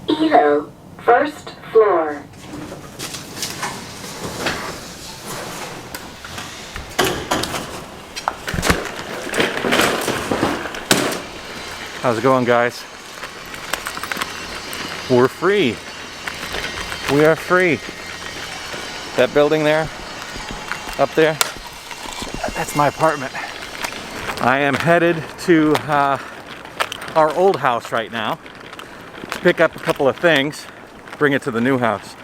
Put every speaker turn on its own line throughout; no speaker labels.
Evo, first floor.
How's it going, guys? We're free. We are free. That building there, up there, that's my apartment. I am headed to our old house right now to pick up a couple of things, bring it to the new house.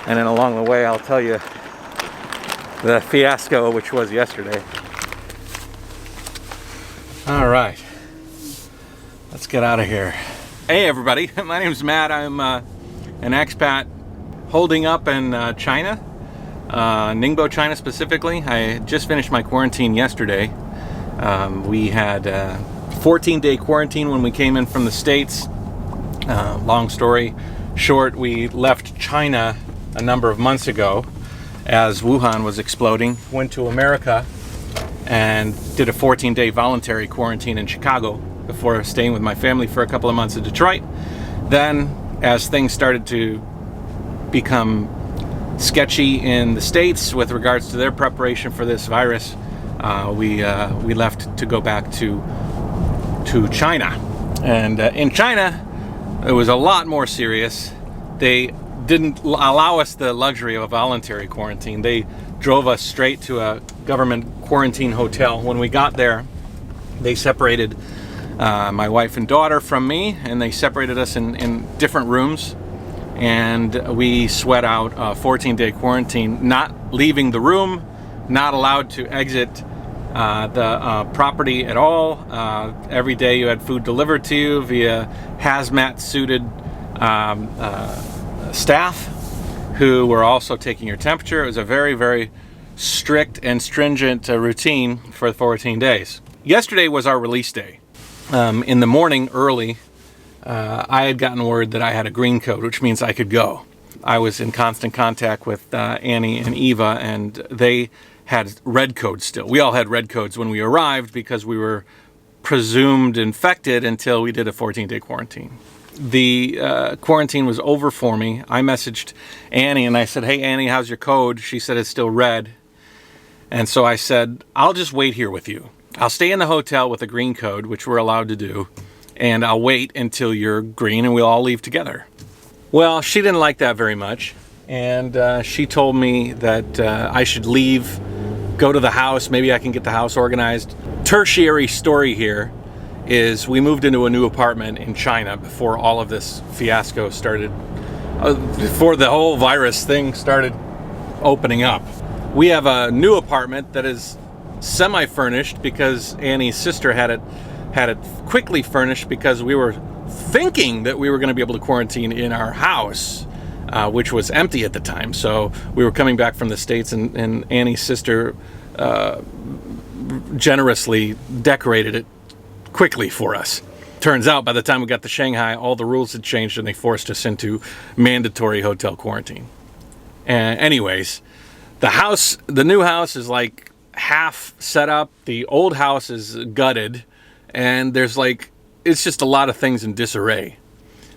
And then along the way, I'll tell you the fiasco which was yesterday. All right. Let's get out of here. Hey everybody, my name's Matt. I'm an expat holding up in China, Ningbo, China specifically. I just finished my quarantine yesterday. We had a 14-day quarantine when we came in from the States. Long story short, we left China a number of months ago as Wuhan was exploding, went to America and did a 14-day voluntary quarantine in Chicago before staying with my family for a couple of months in Detroit. Then, as things started to become sketchy in the States with regards to their preparation for this virus, we left to go back to China. And in China, it was a lot more serious. They didn't allow us the luxury of a voluntary quarantine. They drove us straight to a government quarantine hotel. When we got there, they separated my wife and daughter from me, and they separated us in different rooms, and we sweat out a 14-day quarantine, not leaving the room, not allowed to exit the property at all. Every day you had food delivered to you via hazmat suited staff who were also taking your temperature. It was a very, very strict and stringent routine for 14 days. Yesterday was our release day. In the morning early, I had gotten word that I had a green code, which means I could go. I was in constant contact with Annie and Eva, and they had red codes still. We all had red codes when we arrived because we were presumed infected until we did a 14-day quarantine. The quarantine was over for me. I messaged Annie and I said, "Hey Annie, how's your code?" She said it's still red. And so I said, "I'll just wait here with you. I'll stay in the hotel with a green code," which we're allowed to do, "and I'll wait until you're green and we'll all leave together." Well, she didn't like that very much, and she told me that I should leave, go to the house, maybe I can get the house organized. Tertiary story here is we moved into a new apartment in China before all of this fiasco started, before the whole virus thing started opening up. We have a new apartment that is semi-furnished because Annie's sister had it quickly furnished because we were thinking that we were going to be able to quarantine in our house, which was empty at the time. So we were coming back from the States, and Annie's sister generously decorated it quickly for us. Turns out by the time we got to Shanghai, all the rules had changed and they forced us into mandatory hotel quarantine. And anyways, the new house is like half set up. The old house is gutted, and there's it's just a lot of things in disarray.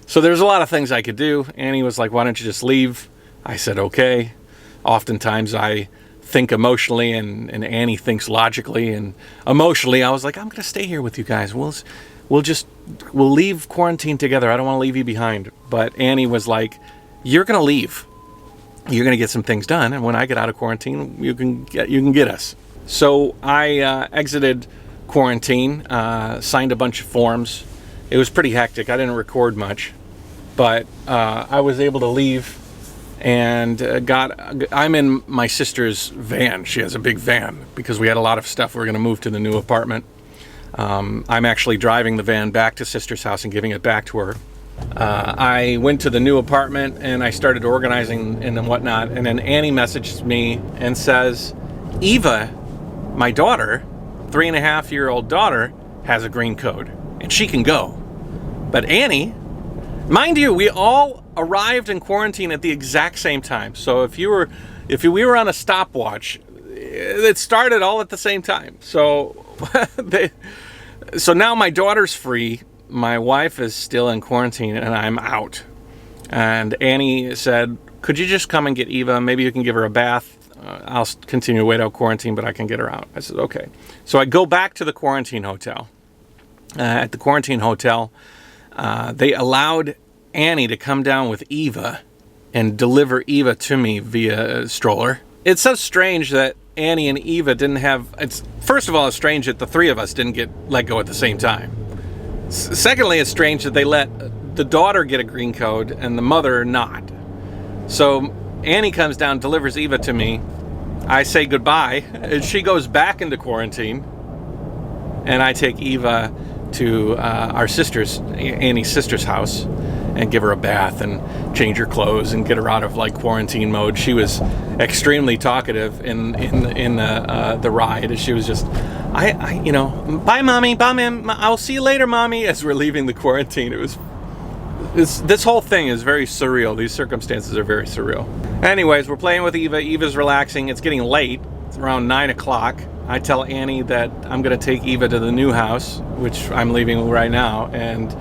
So there's a lot of things I could do. Annie was like, "Why don't you just leave?" I said, "Okay." Oftentimes I think emotionally and Annie thinks logically, and emotionally I was like, "I'm gonna stay here with you guys. We'll leave quarantine together. I don't want to leave you behind." But Annie was like, "You're gonna leave. You're gonna get some things done, and when I get out of quarantine, you can get us." So I exited quarantine, signed a bunch of forms. It was pretty hectic. I didn't record much, but I was able to leave, and I'm in my sister's van. She has a big van because we had a lot of stuff. We were going to move to the new apartment. I'm actually driving the van back to sister's house and giving it back to her. I went to the new apartment and I started organizing and whatnot, and then Annie messaged me and says, "Eva, my daughter, 3.5-year-old daughter, has a green code and she can go. But Annie," mind you, we all arrived in quarantine at the exact same time. So if we were on a stopwatch, it started all at the same time. So so now my daughter's free, my wife is still in quarantine, and I'm out. And Annie said, could you just come and get Eva? Maybe you can give her a bath. I'll continue to wait out quarantine, but I can get her out. I said, okay. So I go back to the quarantine hotel. At the quarantine hotel, they allowed Annie to come down with Eva and deliver Eva to me via stroller. It's so strange that Annie and Eva didn't have... First of all, it's strange that the three of us didn't get let go at the same time. Secondly, it's strange that they let the daughter get a green code and the mother not. So Annie comes down, delivers Eva to me. I say goodbye, and she goes back into quarantine. And I take Eva to Annie's sister's house, and give her a bath and change her clothes and get her out of like quarantine mode. She was extremely talkative in the ride. She was just, bye mommy, bye ma'am, I'll see you later mommy. As we're leaving the quarantine, this whole thing is very surreal. These circumstances are very surreal. Anyways, we're playing with Eva. Eva's relaxing. It's getting late. It's around 9 o'clock. I tell Annie that I'm going to take Eva to the new house, which I'm leaving right now, and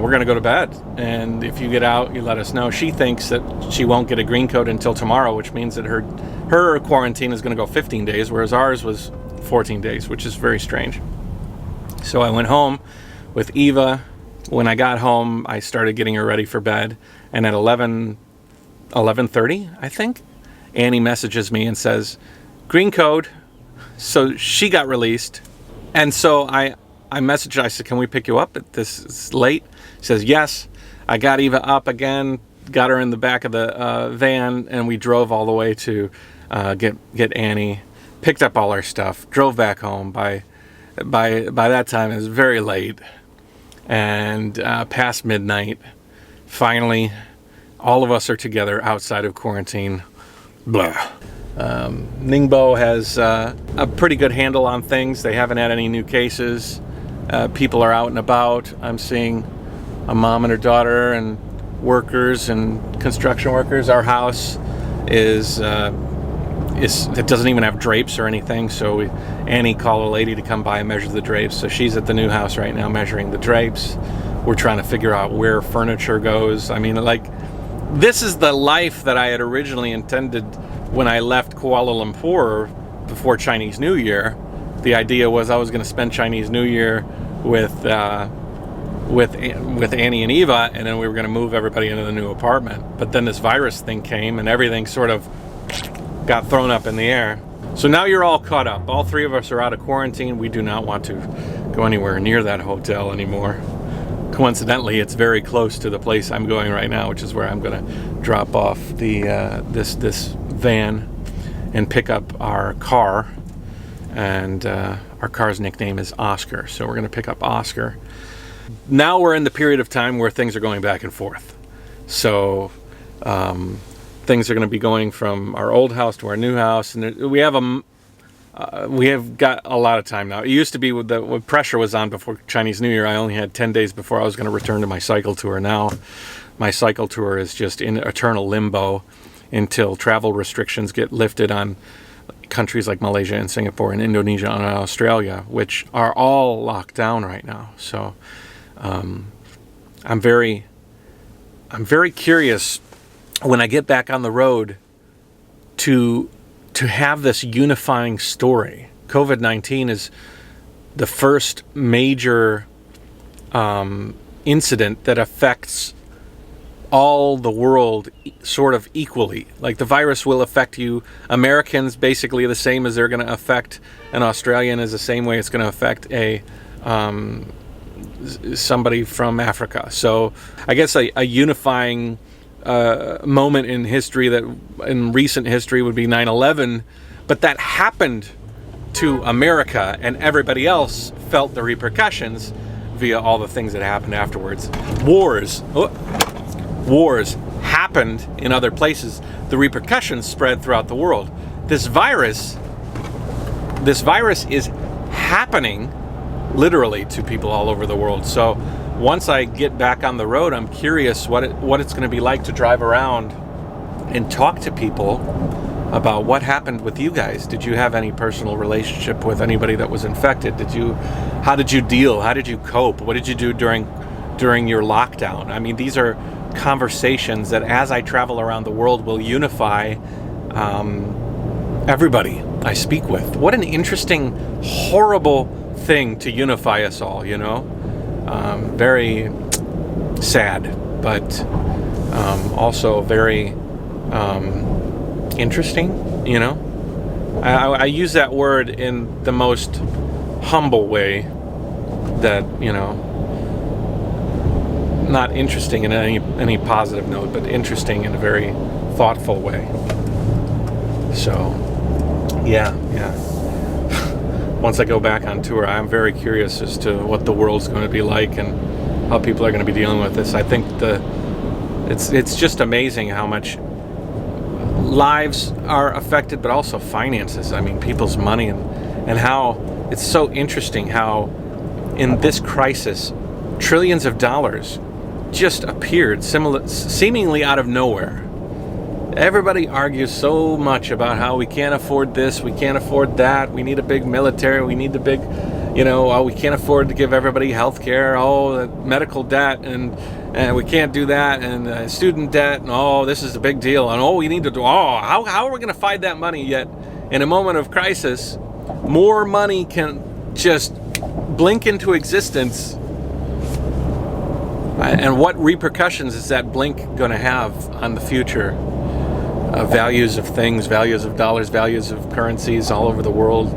we're going to go to bed. And if you get out, you let us know. She thinks that she won't get a green code until tomorrow, which means that her quarantine is going to go 15 days, whereas ours was 14 days, which is very strange. So I went home with Eva. When I got home, I started getting her ready for bed. And at 11:30, I think, Annie messages me and says, green code. So she got released. And so I messaged her. I said, can we pick you up? This is late. She says, yes. I got Eva up again, got her in the back of the van, and we drove all the way to get Annie, picked up all our stuff, drove back home. By that time, it was very late. And past midnight, finally, all of us are together outside of quarantine. Blah. Ningbo has a pretty good handle on things. They haven't had any new cases. People are out and about. I'm seeing a mom and her daughter and workers and construction workers. Our house it doesn't even have drapes or anything, so Annie called a lady to come by and measure the drapes. So she's at the new house right now measuring the drapes. We're trying to figure out where furniture goes. I mean, like, this is the life that I had originally intended when I left Kuala Lumpur before Chinese New Year. The idea was I was going to spend Chinese New Year with Annie and Eva, and then we were going to move everybody into the new apartment. But then this virus thing came, and everything sort of got thrown up in the air. So now you're all caught up. All three of us are out of quarantine. We do not want to go anywhere near that hotel anymore. Coincidentally, it's very close to the place I'm going right now, which is where I'm going to drop off the this van and pick up our car. And our car's nickname is Oscar, so we're going to pick up Oscar. Now we're in the period of time where things are going back and forth. So things are going to be going from our old house to our new house, and we have got a lot of time now. It used to be when pressure was on before Chinese New Year, I only had 10 days before I was going to return to my cycle tour. Now my cycle tour is just in eternal limbo until travel restrictions get lifted on countries like Malaysia and Singapore and Indonesia and Australia, which are all locked down right now. So I'm very curious when I get back on the road to have this unifying story. COVID-19 is the first major incident that affects all the world sort of equally. Like, the virus will affect you. Americans basically the same as they're going to affect an Australian is the same way it's going to affect somebody from Africa. So I guess a unifying moment in history, that in recent history, would be 9/11, but that happened to America, and everybody else felt the repercussions via all the things that happened afterwards. Wars happened in other places. The repercussions spread throughout the world. This virus is happening literally to people all over the world. So once I get back on the road, I'm curious what it's going to be like to drive around and talk to people about what happened with you guys. Did you have any personal relationship with anybody that was infected? How did you deal? How did you cope? What did you do during your lockdown? I mean, these are conversations that as I travel around the world will unify everybody I speak with. What an interesting, horrible thing to unify us all, you know? Very sad, but also very interesting, you know? I use that word in the most humble way that, you know, not interesting in any positive note, but interesting in a very thoughtful way. So, yeah. Once I go back on tour, I'm very curious as to what the world's going to be like and how people are going to be dealing with this. I think it's just amazing how much lives are affected, but also finances. I mean, people's money and how it's so interesting how in this crisis, trillions of dollars just appeared seemingly out of nowhere. Everybody argues so much about how we can't afford this, we can't afford that, we need a big military, we need the big, you know, we can't afford to give everybody health care, the medical debt, and we can't do that, and student debt, and this is a big deal, and we need to do, how are we going to find that money? Yet, in a moment of crisis, more money can just blink into existence. And what repercussions is that blink going to have on the future? Values of things, values of dollars, values of currencies all over the world,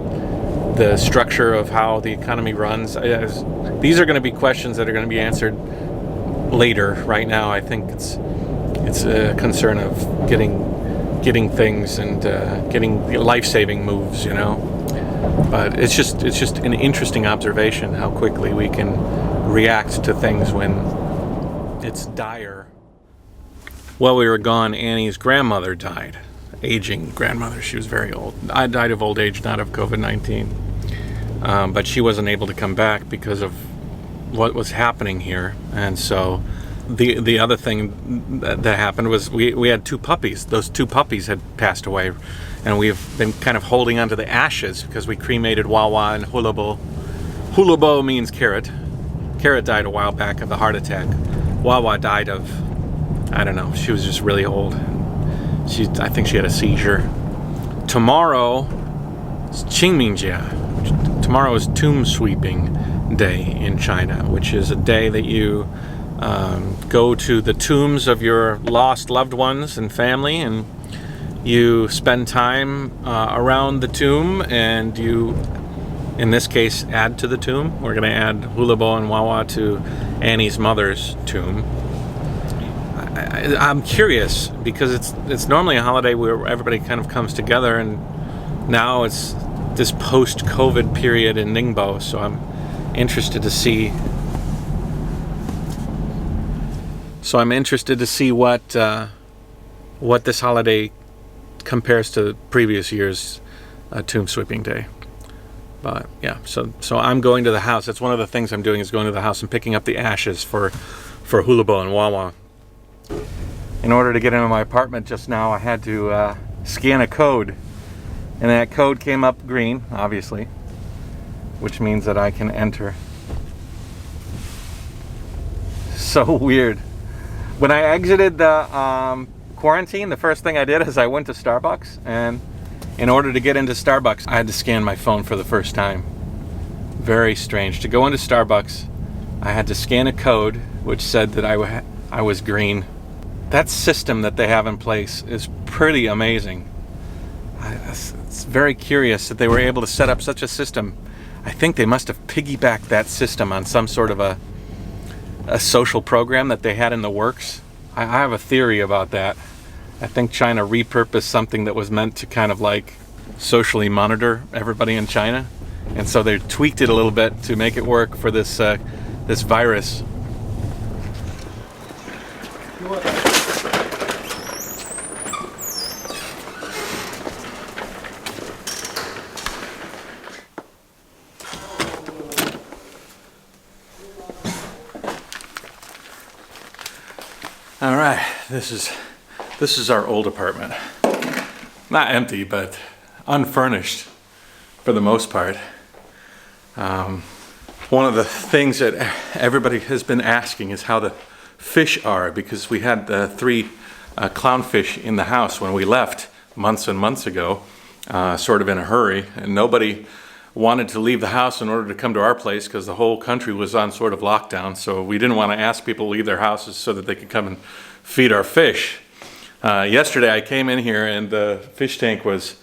the structure of how the economy runs. These are going to be questions that are going to be answered later. Right now, I think it's a concern of getting things and getting life-saving moves, you know. But it's just an interesting observation how quickly we can react to things when it's dire. While we were gone, Annie's grandmother died. Aging grandmother. She was very old. I died of old age, not of COVID-19. But she wasn't able to come back because of what was happening here. And so the other thing that happened was we had 2 puppies. Those 2 puppies had passed away. And we've been kind of holding onto the ashes because we cremated Wawa and Hulabo. Hulabo means carrot. Carrot died a while back of a heart attack. Wawa died of, I don't know, she was just really old. I think she had a seizure. Tomorrow is Qingmingjia. Tomorrow is Tomb Sweeping Day in China, which is a day that you go to the tombs of your lost loved ones and family, and you spend time around the tomb, and you, in this case, add to the tomb. We're going to add Hulabo and Wawa to Annie's mother's tomb. I'm curious because it's normally a holiday where everybody kind of comes together, and now it's this post-COVID period in Ningbo, so I'm interested to see. What this holiday compares to previous years' Tomb Sweeping Day. But yeah, so I'm going to the house. That's one of the things I'm doing, is going to the house and picking up the ashes for Hulabo and Wawa. In order to get into my apartment just now, I had to scan a code, and that code came up green, obviously, which means that I can enter. So weird. When I exited the quarantine, the first thing I did is I went to Starbucks, and in order to get into Starbucks, I had to scan my phone for the first time. Very strange. To go into Starbucks, I had to scan a code which said that I was green. That system that they have in place is pretty amazing. It's very curious that they were able to set up such a system. I think they must have piggybacked that system on some sort of a social program that they had in the works. I have a theory about that. I think China repurposed something that was meant to kind of like socially monitor everybody in China, and so they tweaked it a little bit to make it work for this this virus. All right, this is our old apartment. Not empty, but unfurnished for the most part. One of the things that everybody has been asking is how the fish are, because we had three clownfish in the house when we left months and months ago, sort of in a hurry, and nobody wanted to leave the house in order to come to our place because the whole country was on sort of lockdown, so we didn't want to ask people to leave their houses so that they could come and feed our fish. Yesterday I came in here and the fish tank was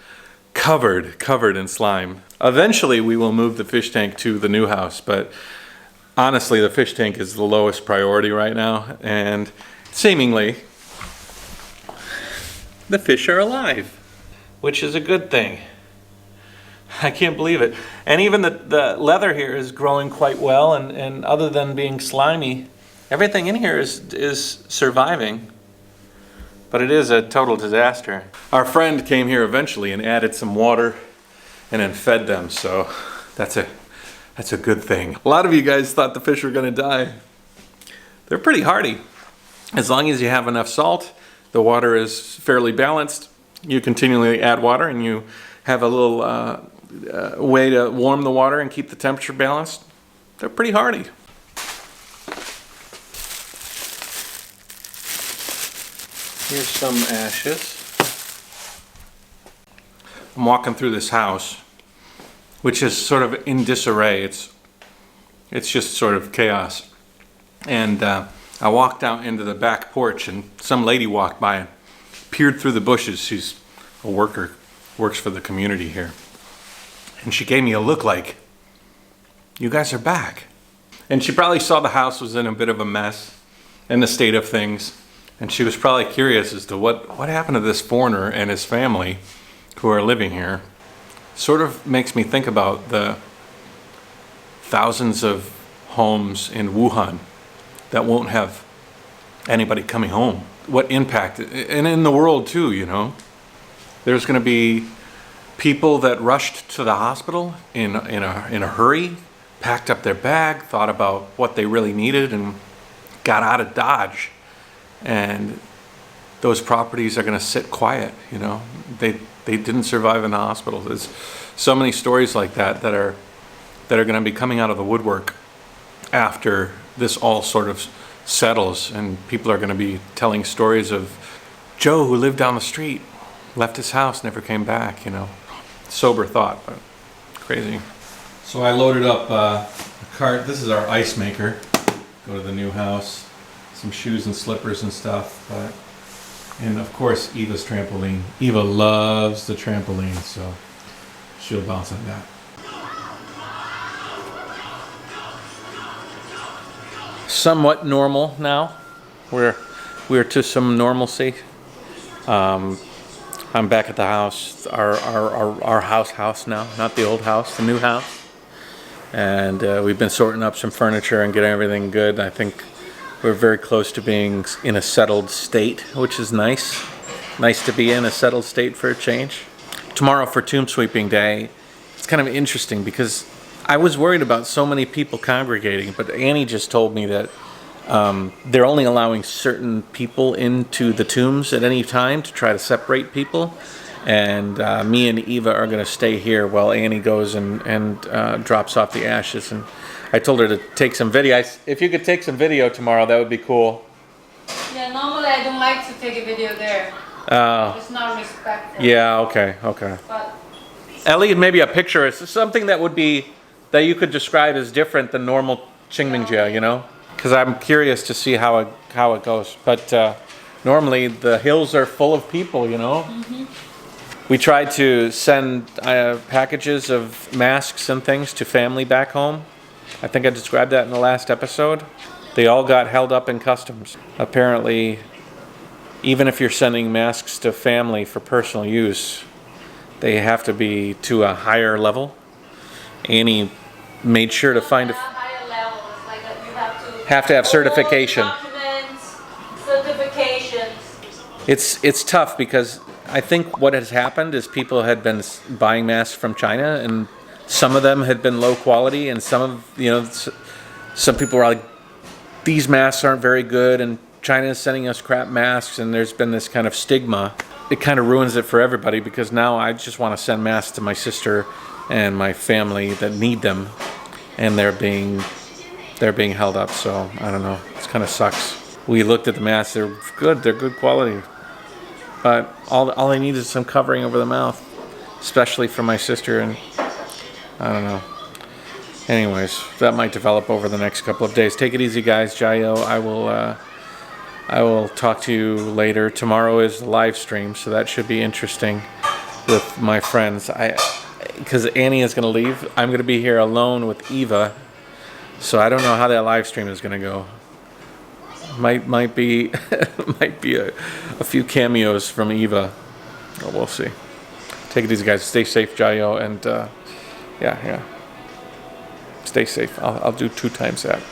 covered in slime. Eventually we will move the fish tank to the new house, but honestly the fish tank is the lowest priority right now, and seemingly the fish are alive, which is a good thing. I can't believe it. And even the leather here is growing quite well, and other than being slimy, everything in here is surviving. But it is a total disaster. Our friend came here eventually and added some water and then fed them, so that's a good thing. A lot of you guys thought the fish were gonna die. They're pretty hardy. As long as you have enough salt, the water is fairly balanced, you continually add water and you have a little way to warm the water and keep the temperature balanced, they're pretty hardy. Here's some ashes. I'm walking through this house, which is sort of in disarray. It's just sort of chaos. And I walked out into the back porch and some lady walked by and peered through the bushes. She's a worker, works for the community here. And she gave me a look like, you guys are back. And she probably saw the house was in a bit of a mess and the state of things. And she was probably curious as to what happened to this foreigner and his family who are living here. Sort of makes me think about the thousands of homes in Wuhan that won't have anybody coming home. What impact, and in the world too, you know. There's gonna be people that rushed to the hospital in a hurry, packed up their bag, thought about what they really needed and got out of Dodge. And those properties are going to sit quiet, you know. They didn't survive in the hospital. There's so many stories like that that are going to be coming out of the woodwork after this all sort of settles, and people are going to be telling stories of Joe who lived down the street, left his house, never came back, you know. Sober thought, but crazy. So I loaded up a cart. This is our ice maker. Go to the new house. Some shoes and slippers and stuff, and of course Eva's trampoline. Eva loves the trampoline, so she'll bounce on that. Somewhat normal now. We're to some normalcy. I'm back at the house, our house now, not the old house, the new house, and we've been sorting up some furniture and getting everything good. I think we're very close to being in a settled state, which is nice. Nice to be in a settled state for a change. Tomorrow for tomb sweeping day, it's kind of interesting because I was worried about so many people congregating, but Annie just told me that they're only allowing certain people into the tombs at any time to try to separate people. And me and Eva are going to stay here while Annie goes and drops off the ashes. And I told her to take some video. If you could take some video tomorrow, that would be cool.
Yeah, normally I don't like to take a video there. It's not respectful.
Yeah, okay.
But
At least maybe a picture. It's something that would be, that you could describe as different than normal Qingmingjie, you know? Because I'm curious to see how it goes. But normally the hills are full of people, you know? Mm-hmm. We tried to send packages of masks and things to family back home. I think I described that in the last episode. They all got held up in customs. Apparently, even if you're sending masks to family for personal use, they have to be to a higher level. Annie made sure to find a
higher level. It's like you
have to have certification.
Documents, certifications.
It's tough because I think what has happened is people had been buying masks from China, and some of them had been low quality, and some people were like, these masks aren't very good, and China is sending us crap masks, and there's been this kind of stigma. It kind of ruins it for everybody, because now I just want to send masks to my sister and my family that need them, and they're being held up. So I don't know, it kind of sucks. We looked at the masks. They're good. They're good quality. But all I need is some covering over the mouth, especially for my sister. And I don't know. Anyways, that might develop over the next couple of days. Take it easy, guys. Jayoe, I will talk to you later. Tomorrow is the live stream, so that should be interesting with my friends. Because Annie is going to leave. I'm going to be here alone with Eva, so I don't know how that live stream is going to go. Might be might be a few cameos from Eva. Oh, we'll see. Take it easy, guys. Stay safe, Jayoe, and yeah. Stay safe. I'll do 2 times that.